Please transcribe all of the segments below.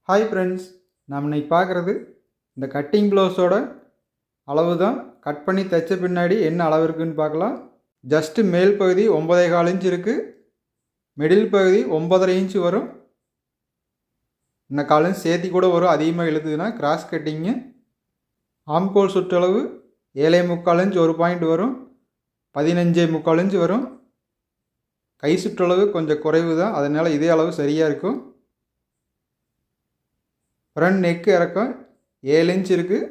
Hi friends, நம்ம இன்னைக்கு பார்க்குறது இந்த கட்டிங் ப்ளவுஸோட அளவு தான். கட் பண்ணி தைச்ச பின்னாடி என்ன அளவு இருக்குதுன்னு பார்க்கலாம். ஜஸ்ட்டு மேல் பகுதி 9.25 இன்ச் இருக்குது, மிடில் பகுதி 9.5 இன்ச்சு வரும். இன்னும் காலம் சேர்த்தி கூட வரும். அதிகமாக இழுத்துதுன்னா கிராஸ் கட்டிங்கு. ஆம்கோல் சுற்றளவு 7.25 இன்ச் ஒரு பாயிண்ட் வரும், 15.25 இன்ச் வரும். கை சுற்றளவு கொஞ்சம் குறைவு தான், அதனால் இதே அளவு சரியாக இருக்கும். ஃப்ரண்ட் நெக்கு இறக்கம் 7 இன்ச் இருக்குது.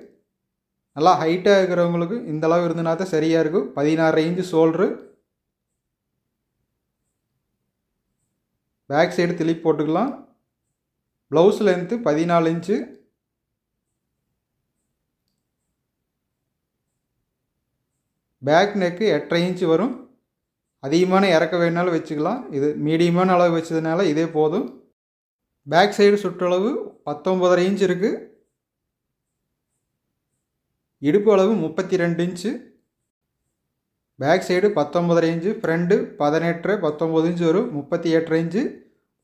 நல்லா ஹைட்டாக இருக்கிறவங்களுக்கு இந்த அளவு இருந்ததுனா தான் சரியாக இருக்கும். 16 இன்ச்சு ஷோல்ட்ரு. பேக் சைடு திருப்பி போட்டுக்கலாம். Blouse length 14 inch. Back neck 8.5 inch வரும். அதிகமான இறக்க வேணாலும் வச்சுக்கலாம். இது மீடியமான அளவு வச்சதுனால இதே போதும். பேக் சைடு சுற்றளவு 19.5 இன்ச் இருக்குது. இடுப்பு அளவு 32 inch. Back side 19.5 inch, front 18.19 inch வரும், 38 இன்ச்சு.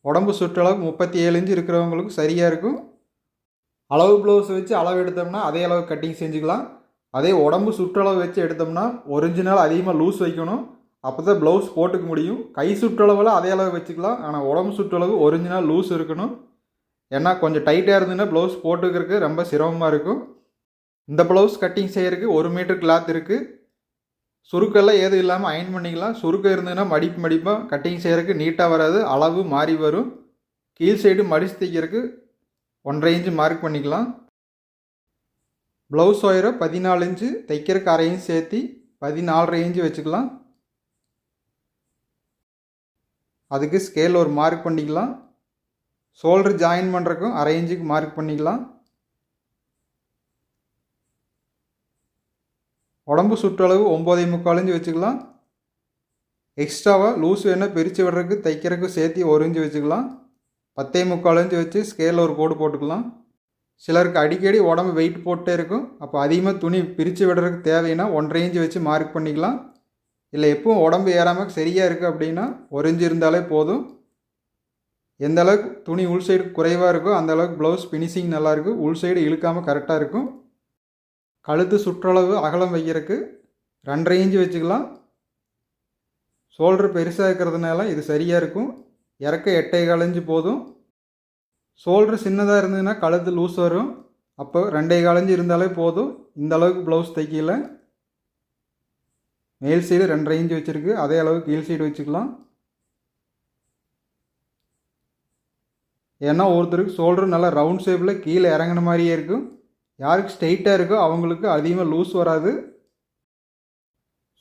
உடம்பு சுற்றளவு 37 இன்ச்சு இருக்கிறவங்களுக்கு சரியாக இருக்கும். அளவு ப்ளவுஸ் வச்சு அளவு எடுத்தோம்னா அதே அளவு கட்டிங் செஞ்சுக்கலாம். அதே உடம்பு சுற்றளவு வச்சு எடுத்தோம்னா ஒரிஜினல் அதிகமாக லூஸ் வைக்கணும். அப்போ தான் ப்ளவுஸ் போட்டுக்க முடியும். கை சுற்றளவில் அதே அளவு வச்சுக்கலாம், ஆனால் உடம்பு சுற்றளவு ஒரிஜினல் லூஸ் இருக்கணும். ஏன்னா கொஞ்சம் டைட்டாக இருந்ததுன்னா ப்ளவுஸ் போட்டுக்கிறதுக்கு ரொம்ப சிரமமாக இருக்கும். இந்த ப்ளவுஸ் கட்டிங் செய்கிறதுக்கு 1 மீட்டர் கிளாத் இருக்குது. சுருக்கெல்லாம் ஏதும் இல்லாமல் அயன் பண்ணிக்கலாம். சுருக்கம் இருந்ததுன்னா மடிப்பாக கட்டிங் செய்கிறதுக்கு நீட்டாக வராது, அளவு மாறி வரும். கீழ் சைடு மடித்து தைக்கிறதுக்கு 1.5 இன்ச்சு மார்க் பண்ணிக்கலாம். ப்ளவுஸ் ஒயரை 14 இன்ச்சு, தைக்கிறதுக்கு 1/2 இன்ச் சேர்த்தி 14.5 இன்ச்சு வச்சுக்கலாம். அதுக்கு ஸ்கேல் ஒரு மார்க் பண்ணிக்கலாம். ஷோல்டர் ஜாயின் பண்ணுறக்கும் 1/2 இன்ச்சுக்கு மார்க் பண்ணிக்கலாம். உடம்பு சுற்றளவு 9.25 இன்ச்சு வச்சுக்கலாம். எக்ஸ்ட்ராவாக லூஸ் வேணால் பிரித்து விடுறதுக்கு தைக்கிறதுக்கு சேர்த்து 1 இன்ச்சு வச்சுக்கலாம். 10.25 இன்ச்சு வச்சு ஸ்கேலில் ஒரு கோடு போட்டுக்கலாம். சிலருக்கு அடிக்கடி உடம்பு வெயிட் போட்டே இருக்கும். அப்போ அதிகமாக துணி பிரித்து விடுறதுக்கு தேவைன்னா 1.5 இன்ச்சு வச்சு மார்க் பண்ணிக்கலாம். இல்லை எப்பவும் உடம்பு ஏறாமல் சரியாக இருக்குது அப்படின்னா 1 இன்ச்சு இருந்தாலே போதும். எந்த அளவுக்கு துணி உள் சைடு குறைவாக இருக்கோ அந்த அளவுக்கு ப்ளவுஸ் ஃபினிஷிங் நல்லாயிருக்கும். உள் சைடு இழுக்காமல் கரெக்டாக இருக்கும். கழுத்து சுற்றளவு அகலம் வைக்கிறதுக்கு 2.5 இன்ச்சு வச்சுக்கலாம். ஷோல்டர் பெருசாக இருக்கிறதுனால இது சரியாக இருக்கும். இறக்க 8.25 இன்ச்சு போதும். ஷோல்டர் சின்னதாக இருந்ததுன்னா கழுத்து லூஸ் வரும். அப்போ 2.25 இன்ச்சு இருந்தாலே போதும். இந்த அளவுக்கு ப்ளவுஸ் தைக்கல. மேல் சைடு 2.5 இன்ச்சு வச்சுருக்கு, அதே அளவு கீழ் சைடு வச்சுக்கலாம். ஏன்னா ஒருத்தருக்கு ஷோல்டர் நல்லா ரவுண்ட் ஷேப்பில் கீழே இறங்கின மாதிரியே இருக்கும். யாருக்கு ஸ்ட்ரெயிட்டாக இருக்கோ அவங்களுக்கு அதிகமாக லூஸ் வராது.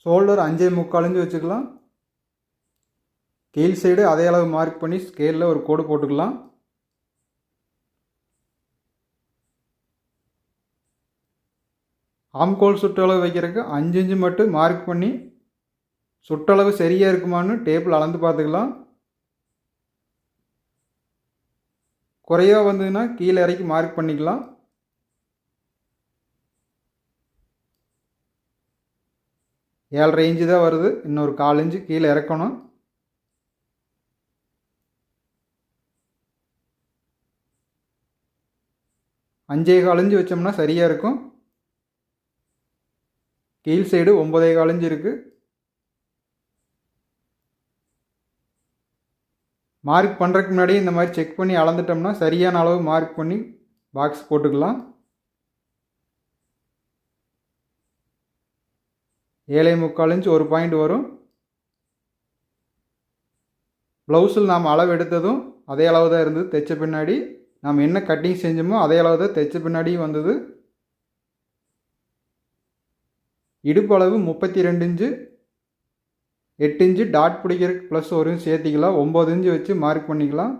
ஷோல்டர் 5.25 இன்ச்சு வச்சுக்கலாம். கீழ் சைடு அதே அளவு மார்க் பண்ணி ஸ்கேலில் ஒரு கோடு போட்டுக்கலாம். ஆம்கோல் சுற்றளவு வைக்கிறதுக்கு 5 இன்ச்சு மட்டும் மார்க் பண்ணி சுற்றளவு சரியாக இருக்குமான்னு டேப்பில் அளந்து பார்த்துக்கலாம். குறையாக வந்ததுன்னா கீழே இறக்கி மார்க் பண்ணிக்கலாம். ஏழரை இன்ச்சு தான் வருது, இன்னொரு 1/4 இன்ச்சு கீழே இறக்கணும். அஞ்சே 1/4 இன்ச்சு வச்சோம்னா சரியாக இருக்கும். கீழ் சைடு 9.25 இன்ச்சு இருக்குது. மார்க் பண்ணுறதுக்கு முன்னாடி இந்த மாதிரி செக் பண்ணி அளந்துட்டோம்னா சரியான அளவு மார்க் பண்ணி பாக்ஸ் போட்டுக்கலாம். 7.25 இன்ச்சு ஒரு பாயிண்ட் வரும். ப்ளவுஸில் நாம் அளவு எடுத்ததும் அதே அளவு தான் இருந்தது. தைச்ச பின்னாடி நாம் என்ன கட்டிங் செஞ்சோமோ அதே அளவு தான் தைச்ச பின்னாடியும் வந்தது. இடுப்பு அளவு 32 இன்ச்சு. 8 இன்ச்சு டாட் பிடிக்கிறதுக்கு ப்ளஸ் 1 இன்ச்சு சேர்த்திக்கலாம். 9 இன்ச்சு வச்சு மார்க் பண்ணிக்கலாம்.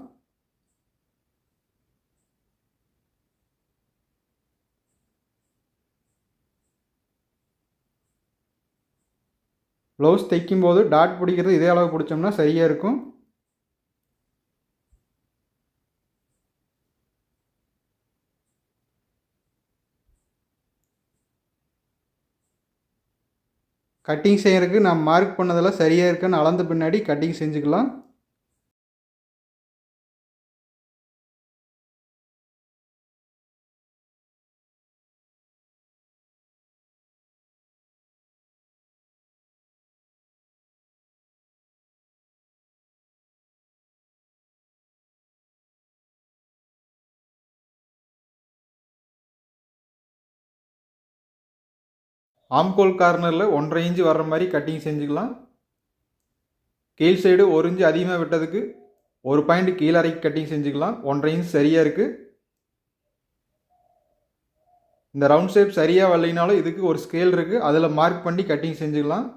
ப்ளவுஸ் தைக்கும்போது டாட் பிடிக்கிறது இதே அளவு பிடிச்சோம்னா சரியாக இருக்கும். கட்டிங் செய்கிறதுக்கு நான் மார்க் பண்ணதெல்லாம் சரியாக இருக்குன்னு அளந்த பின்னாடி கட்டிங் செஞ்சுக்கலாம். ஆம்கோல் கார்னரில் 1.5 இன்ச்சு வர்ற மாதிரி கட்டிங் செஞ்சுக்கலாம். கீழ் சைடு 1 இன்ச்சு அதிகமாக விட்டதுக்கு 1 பாயிண்ட் கீழே இறக்கி கட்டிங் செஞ்சுக்கலாம். 1.5 இன்ச் சரியாக இருக்குது. இந்த ரவுண்ட் ஷேப் சரியாக வரலைனாலும் இதுக்கு ஒரு ஸ்கேல் இருக்குது, அதில் மார்க் பண்ணி கட்டிங் செஞ்சுக்கலாம்.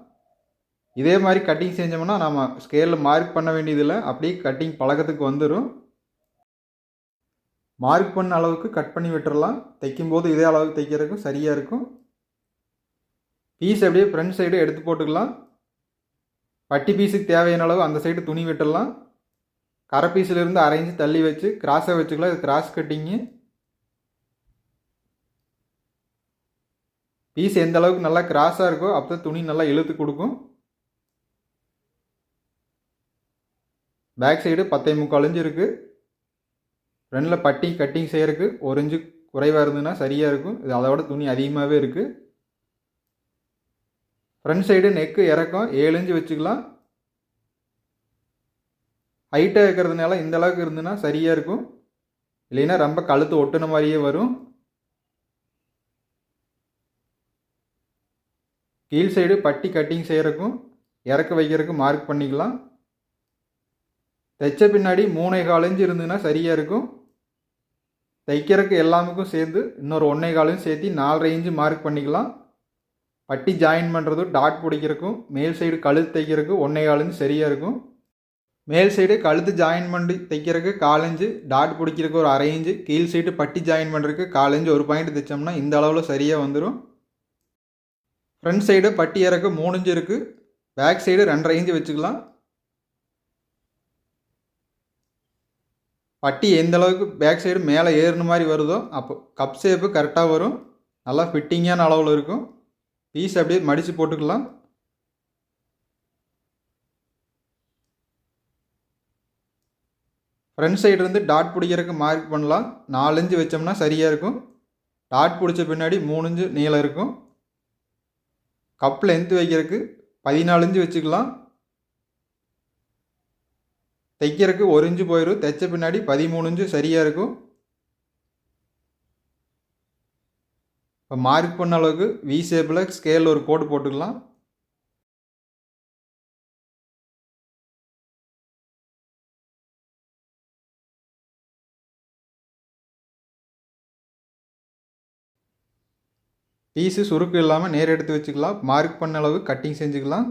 இதே மாதிரி கட்டிங் செஞ்சோம்னா நம்ம ஸ்கேலில் மார்க் பண்ண வேண்டியதில்லை, அப்படியே கட்டிங் பழக்கத்துக்கு வந்துடும். மார்க் பண்ண அளவுக்கு கட் பண்ணி விட்டுறலாம். தைக்கும்போது இதே அளவுக்கு தைக்கிறதுக்கும் சரியாக இருக்கும். பீஸ் அப்படியே ஃப்ரண்ட் சைடு எடுத்து போட்டுக்கலாம். பட்டி பீஸுக்கு தேவையான அளவு அந்த சைடு துணி விட்டுடலாம். கரை பீஸிலிருந்து 1/2 இன்ச்சு தள்ளி வச்சு கிராஸாக வச்சுக்கலாம். இது கிராஸ் கட்டிங்கு. பீஸ் எந்த அளவுக்கு நல்லா கிராஸாக இருக்கோ அப்போ துணி நல்லா இழுத்து கொடுக்கும். பேக் சைடு 10.75 இன்ச்சு இருக்குது. ஃப்ரண்டில் பட்டி கட்டிங் செய்கிறதுக்கு 1 இன்ச்சு குறைவாக இருந்ததுன்னா சரியாக இருக்கும். இது அதோட துணி அதிகமாகவே இருக்குது. ஃப்ரண்ட் சைடு நெக்கு இறக்கம் 7 இன்ச்சு வச்சுக்கலாம். ஹைட்டாக இருக்கிறதுனால இந்த அளவுக்கு இருந்துன்னா சரியாக இருக்கும், இல்லைன்னா ரொம்ப கழுத்து ஒட்டுன மாதிரியே வரும். கீழ் சைடு பட்டி கட்டிங் செய்கிறக்கும் இறக்க வைக்கிறதுக்கு மார்க் பண்ணிக்கலாம். தைச்ச பின்னாடி 3.25 இன்ச்சு இருந்ததுன்னா சரியாக இருக்கும். தைக்கிறதுக்கு எல்லாமுக்கும் சேர்ந்து இன்னொரு 1.25 இன்ச்சு சேர்த்து 4.5 இன்ச்சு மார்க் பண்ணிக்கலாம். பட்டி ஜாயின் பண்ணுறதும் டாட் பிடிக்கிறதுக்கும் மேல் சைடு கழுத்து தைக்கிறதுக்கு 1.25 இன்ச்சு சரியாக இருக்கும். மேல் சைடு கழுத்து ஜாயின் பண்ணி தைக்கிறதுக்கு 1/4 இன்ச்சு, டாட் பிடிக்கிறதுக்கு ஒரு 1/2 இன்ச்சு, கீழ் சைடு பட்டி ஜாயின் பண்ணுறதுக்கு 1/4 இன்ச்சு, ஒரு பாயிண்ட் தைச்சோம்னா இந்த அளவில் சரியாக வந்துடும். ஃப்ரண்ட் சைடு பட்டி இறக்க 3 இன்ச்சு இருக்குது. பேக் சைடு 2.5 இன்ச்சு வச்சுக்கலாம். பட்டி எந்த அளவுக்கு பேக் சைடு மேலே ஏறுன மாதிரி வருதோ அப்போ கப் ஷேப்பு கரெக்டாக வரும். நல்லா ஃபிட்டிங்கான அளவில் இருக்கும். பீஸ் அப்படியே மடித்து போட்டுக்கலாம். ஃப்ரண்ட் சைடு இருந்து டாட் பிடிக்கிறதுக்கு மார்க் பண்ணலாம். 4 இன்ச்சு வச்சோம்னா சரியாக இருக்கும். டாட் பிடிச்ச பின்னாடி 3 இன்ச்சு நீளம் இருக்கும். கப் லென்த் வைக்கிறதுக்கு 14 இன்ச்சு வச்சுக்கலாம். தைக்கிறதுக்கு 1 இன்ச்சு போயிடும். தைச்ச பின்னாடி 13 இன்ச்சு சரியாக இருக்கும். இப்போ மார்க் பண்ண அளவுக்கு வி ஷேப்பில் ஸ்கேல் ஒரு கோடு போட்டுக்கலாம். பீஸு சுருக்கு இல்லாமல் நேர் எடுத்து வச்சுக்கலாம். மார்க் பண்ண அளவு கட்டிங் செஞ்சுக்கலாம்.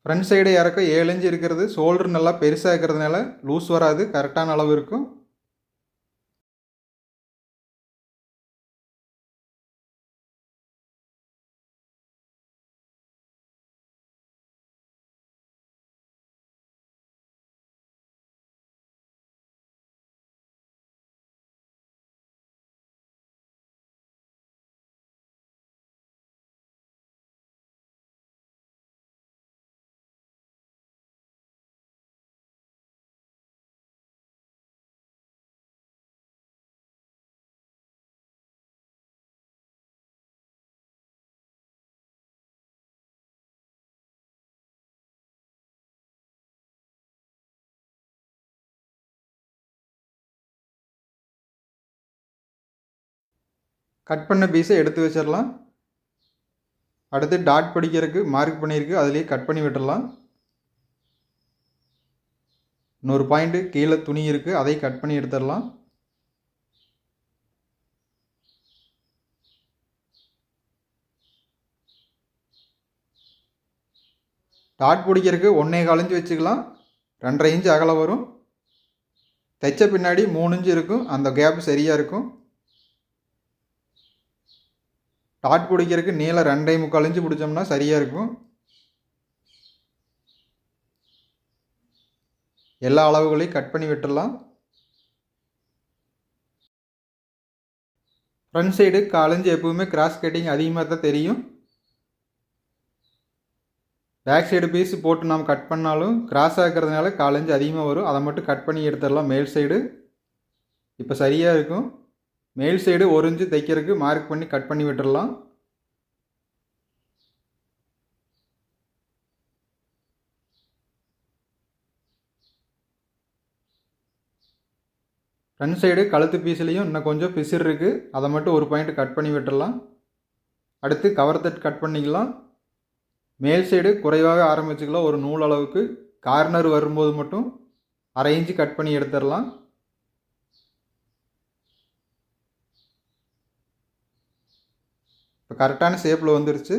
ஃப்ரண்ட் சைடு இறக்க 7 இன்ச்சு இருக்கிறது. ஷோல்டர் நல்லா பெருசாக இருக்கிறதுனால லூஸ் வராது, கரெக்டான அளவு இருக்கும். கட் பண்ண பீஸை எடுத்து வச்சிடலாம். அடுத்து டாட் பிடிக்கிறதுக்கு மார்க் பண்ணியிருக்கு, அதுலேயே கட் பண்ணி விட்டுடலாம். இன்னொரு பாயிண்ட்டு கீழே துணி இருக்குது, அதை கட் பண்ணி எடுத்துடலாம். டாட் பிடிக்கிறதுக்கு 1.25 இன்ச்சு வச்சுக்கலாம். 2.5 இன்ச்சு அகலம் வரும். தைச்ச பின்னாடி 3 இன்ச்சு இருக்கும், அந்த கேப் சரியாக இருக்கும். டாட் பிடிக்கிறதுக்கு நீளம் 2.25 இன்ச்சு பிடிச்சோம்னா சரியாக இருக்கும். எல்லா அளவுகளையும் கட் பண்ணி விட்டுடலாம். ஃப்ரண்ட் சைடு 1/4 இன்ச்சு எப்பவுமே கிராஸ் கட்டிங் அதிகமாக தான் தெரியும். பேக் சைடு பீஸ் போட்டு நாம் கட் பண்ணாலும் கிராஸாக இருக்கிறதுனால 1/4 இன்ச்சு அதிகமாக வரும். அதை மட்டும் கட் பண்ணி எடுத்துடலாம். மேல் சைடு இப்போ சரியாக இருக்கும். மேல் சைடு 1 இன்ச்சு தைக்கிறதுக்கு மார்க் பண்ணி கட் பண்ணி விட்டுடலாம். ஃப்ரண்ட் சைடு கழுத்து பீஸ்லேயும் இன்னும் கொஞ்சம் பிசிறு இருக்குது, அதை மட்டும் ஒரு பாயிண்ட் கட் பண்ணி விட்டுடலாம். அடுத்து கவர் தட் கட் பண்ணிக்கலாம். மேல் சைடு குறைவாக ஆரம்பிச்சுக்கலாம். ஒரு நூல் அளவுக்கு கார்னர் வரும்போது மட்டும் 1/2 இன்ச்சு கட் பண்ணி எடுத்துடலாம். இப்போ கரெக்டான ஷேப்பில் வந்துருச்சு.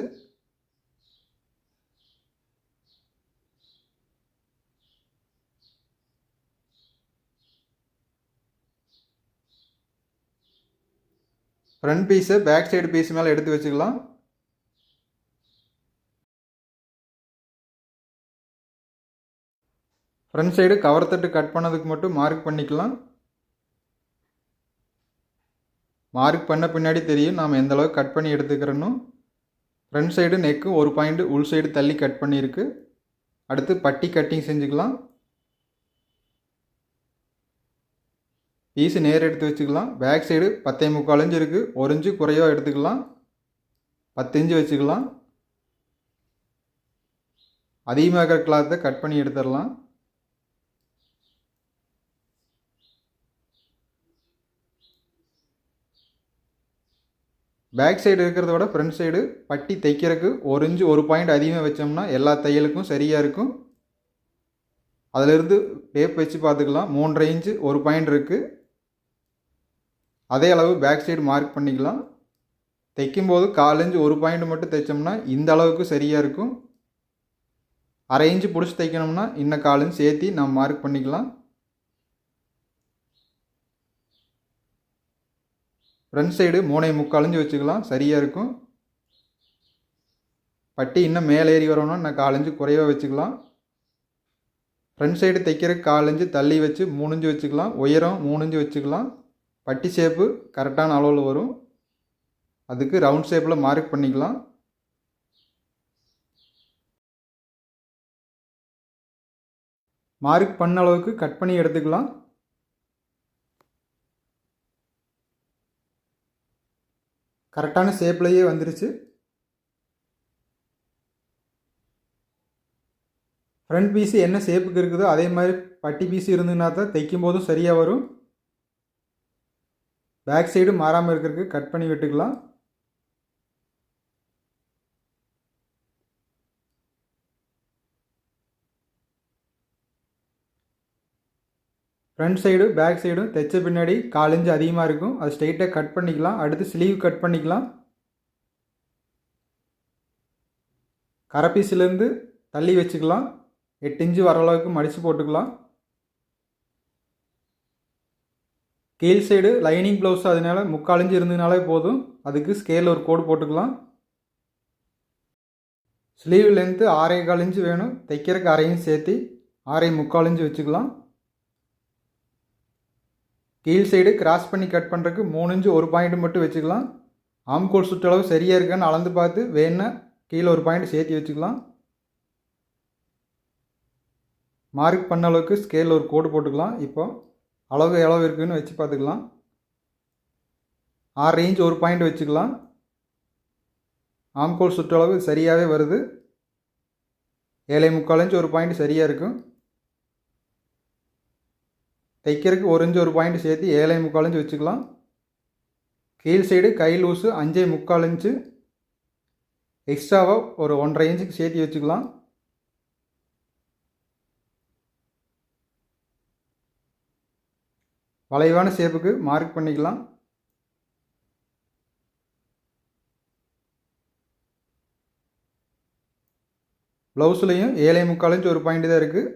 ஃப்ரண்ட் பீஸை பேக் சைடு பீஸ் மேலே எடுத்து வச்சுக்கலாம். ஃப்ரண்ட் சைடு கவர் தட்டு கட் பண்ணதுக்கு மட்டும் மார்க் பண்ணிக்கலாம். மார்க் பண்ண பின்னாடி தெரியும் நாம் எந்த அளவுக்கு கட் பண்ணி எடுத்துக்கிறோன்னு. ஃப்ரண்ட் சைடு நெக்கு ஒரு பாயிண்ட் உள் சைடு தள்ளி கட் பண்ணியிருக்கு. அடுத்து பட்டி கட்டிங் செஞ்சுக்கலாம். பீஸு நேர் எடுத்து வச்சுக்கலாம். பேக் சைடு 10.75 இன்ச்சு இருக்குது, 1 இன்ச்சு குறைவாக எடுத்துக்கலாம். 10 இன்ச்சு வச்சுக்கலாம். அதிகமாக இருக்கிற கிளாத்தை கட் பண்ணி எடுத்துடலாம். பேக் சைடு இருக்கிறத விட ஃப்ரண்ட் சைடு பட்டி தைக்கிறதுக்கு 1 இன்ச்சு 1 பாயிண்ட் அதிகமாக வச்சோம்னா எல்லா தையலுக்கும் சரியாக இருக்கும். அதிலிருந்து டேப் வச்சு பார்த்துக்கலாம். 3.5 இன்ச்சு 1 பாயிண்ட் இருக்குது. அதே அளவு பேக் சைடு மார்க் பண்ணிக்கலாம். தைக்கும்போது 1/4 இன்ச்சு 1 பாயிண்ட் மட்டும் தைச்சோம்னா இந்த அளவுக்கு சரியாக இருக்கும். 1/2 இன்ச்சு பிடிச்சி தைக்கணும்னா இன்னும் 1/4 இன்ச்சு சேர்த்தி நம்ம மார்க் பண்ணிக்கலாம். ஃப்ரண்ட் சைடு 3.75 இன்ச்சு வச்சுக்கலாம், சரியாக இருக்கும். பட்டி இன்னும் மேலே ஏறி வரணும்னா இன்னும் 1/4 இன்ச்சு குறைவாக வச்சுக்கலாம். ஃப்ரண்ட் சைடு தைக்கிறதுக்கு 1/4 இன்ச்சு தள்ளி வச்சு 3 இன்ச்சு வச்சுக்கலாம். உயரம் 3 இன்ச்சு வச்சுக்கலாம். பட்டி ஷேப்பு கரெக்டான அளவில் வரும். அதுக்கு ரவுண்ட் ஷேப்பில் மார்க் பண்ணிக்கலாம். மார்க் பண்ண அளவுக்கு கட் பண்ணி எடுத்துக்கலாம். கரெக்டான ஷேப்லேயே வந்துருச்சு. ஃப்ரண்ட் பீஸு என்ன ஷேப்புக்கு இருக்குதோ அதே மாதிரி பட்டி பீஸு இருந்ததுன்னா தான் தைக்கும் போதும் சரியாக வரும். பேக் சைடு மாறாமல் இருக்கிறதுக்கு கட் பண்ணி விட்டுக்கலாம். ஃப்ரண்ட் சைடு பேக் சைடும் தைச்ச பின்னாடி 1/4 இன்ச்சு அதிகமாக இருக்கும், அது ஸ்ட்ரெயிட்டாக கட் பண்ணிக்கலாம். அடுத்து ஸ்லீவ் கட் பண்ணிக்கலாம். கரை பீஸ்லேருந்து தள்ளி வச்சுக்கலாம். 8 இன்ச்சு வர அளவுக்கு மடித்து போட்டுக்கலாம். கீழ் சைடு லைனிங் ப்ளவுஸ் அதனால 3/4 இன்ச்சு இருந்ததுனாலே போதும். அதுக்கு ஸ்கேலில் ஒரு கோடு போட்டுக்கலாம். ஸ்லீவ் லென்த்து 6.25 இன்ச்சு வேணும். தைக்கிறதுக்கு 1/2 இன்ச்சு சேர்த்து 6.75 இன்ச்சு வச்சுக்கலாம். கீழ் சைடு கிராஸ் பண்ணி கட் பண்ணுறதுக்கு 3 இன்ச்சு 1 பாயிண்ட் மட்டும் வச்சுக்கலாம். ஆம்கோல் சுற்றளவு சரியாக இருக்கான்னு அளந்து பார்த்து வேணுன்னா கீழே 1 பாயிண்ட் சேர்த்து வச்சுக்கலாம். மார்க் பண்ண அளவுக்கு ஸ்கேலில் ஒரு கோடு போட்டுக்கலாம். இப்போ அளவு எவ்வளவு இருக்குதுன்னு வச்சு பார்த்துக்கலாம். 6 இன்ச் 1 பாயிண்ட் வச்சுக்கலாம். ஆம்கோல் சுற்றளவு சரியாகவே வருது. 7.75 இன்ச் 1 பாயிண்ட் சரியாக இருக்கும். தைக்கிறதுக்கு 1 இன்ச் 1 பாயிண்ட் சேர்த்து 7.75 இன்ச் வச்சுக்கலாம். கீழ் சைடு கை லூஸு 5.75 இன்ச்சு எக்ஸ்ட்ராவாக ஒரு 1.5 இன்ச்சுக்கு சேர்த்து வச்சுக்கலாம். வளைவான ஷேப்புக்கு மார்க் பண்ணிக்கலாம். ப்ளவுஸ்லேயும் 7.75 இன்ச் 1 பாயிண்ட் தான் இருக்குது.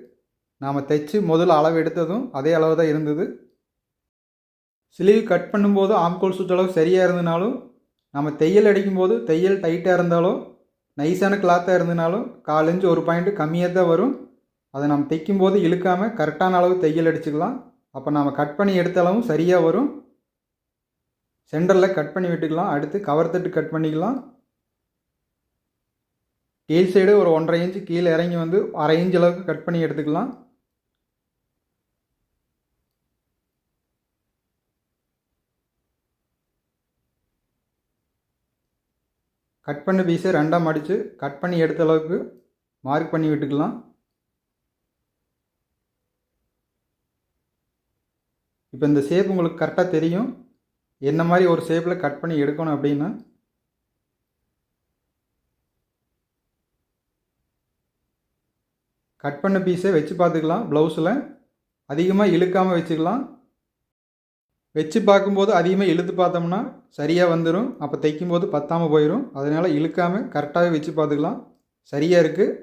நாம் தைச்சு முதல்ல அளவு எடுத்ததும் அதே அளவு தான் இருந்தது. ஸ்லீவ் கட் பண்ணும்போது ஆம்கோல் சுற்றளவு சரியாக இருந்தனாலும், நம்ம தையல் அடிக்கும்போது தையல் டைட்டாக இருந்தாலும், நைஸான கிளாத்தாக இருந்தனாலும் 1/4 இன்ச் 1 பாயிண்ட் கம்மியாக தான் வரும். அதை நம்ம தைக்கும்போது இழுக்காமல் கரெக்டான அளவு தையல் அடிச்சுக்கலாம். அப்போ நாம் கட் பண்ணி எடுத்த அளவும் சரியாக வரும். சென்டரில் கட் பண்ணி விட்டுக்கலாம். அடுத்து கவர் தட்டு கட் பண்ணிக்கலாம். கீழ் சைடு ஒரு 1.5 இன்ச்சு கீழே இறங்கி வந்து 1/2 இன்ச் அளவுக்கு கட் பண்ணி எடுத்துக்கலாம். கட் பண்ண பீஸை 2ஆக மடித்து கட் பண்ணி எடுத்த அளவுக்கு மார்க் பண்ணி விட்டுக்கலாம். இப்போ இந்த ஷேப் உங்களுக்கு கரெக்டாக தெரியும் என்ன மாதிரி ஒரு ஷேப்பில் கட் பண்ணி எடுக்கணும் அப்படின்னு. கட் பண்ண பீஸை வச்சு பார்த்துக்கலாம். ப்ளவுஸில் அதிகமாக இழுக்காமல் வச்சுக்கலாம். வச்சு பார்க்கும்போது அதிகமாக இழுத்து பார்த்தோம்னா சரியாக வந்துடும். அப்போ தைக்கும்போது பத்தாமல் போயிடும். அதனால் இழுக்காமல் கரெக்டாகவே வச்சு பார்த்துக்கலாம். சரியாக இருக்குது.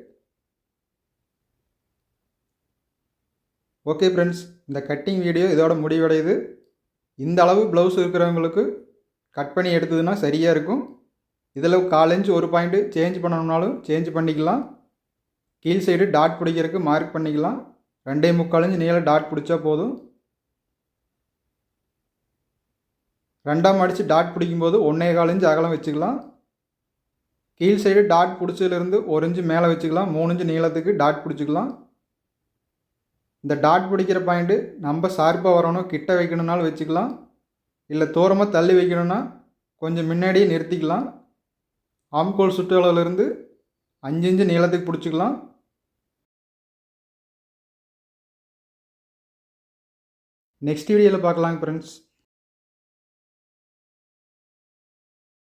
ஓகே ஃப்ரெண்ட்ஸ், இந்த கட்டிங் வீடியோ இதோட முடிவடையுது. இந்த அளவு ப்ளவுஸ் இருக்கிறவங்களுக்கு கட் பண்ணி எடுத்ததுன்னா சரியாக இருக்கும். இதில் 1/4 இன்ச் ஒரு பாயிண்ட்டு சேஞ்ச் பண்ணணும்னாலும் சேஞ்ச் பண்ணிக்கலாம். கீழ் சைடு டாட் பிடிக்கிறதுக்கு மார்க் பண்ணிக்கலாம். 2.75 இன்ச் நீளம் டாட் பிடிச்சா போதும். 2ஆம் அடித்து டாட் பிடிக்கும்போது 1.25 இன்ச் அகலம் வச்சுக்கலாம். கீழ் சைடு டாட் பிடிச்சதுலேருந்து 1 இன்ச்சு மேலே வச்சுக்கலாம். 3 இன்ச்சு நீளத்துக்கு டாட் பிடிச்சிக்கலாம். இந்த டாட் பிடிக்கிற பாயிண்ட்டு நம்ம ஷார்ப்பாக வரணும், கிட்ட வைக்கணுன்னாலும் வச்சுக்கலாம். இல்லை தூரமாக தள்ளி வைக்கணுன்னா கொஞ்சம் முன்னாடியே நிறுத்திக்கலாம். ஆம்கோல் சுற்றளவுலேருந்து 5 இன்ச்சு நீளத்துக்கு பிடிச்சிக்கலாம். நெக்ஸ்ட் வீடியோவில் பார்க்கலாங்க ஃப்ரெண்ட்ஸ்.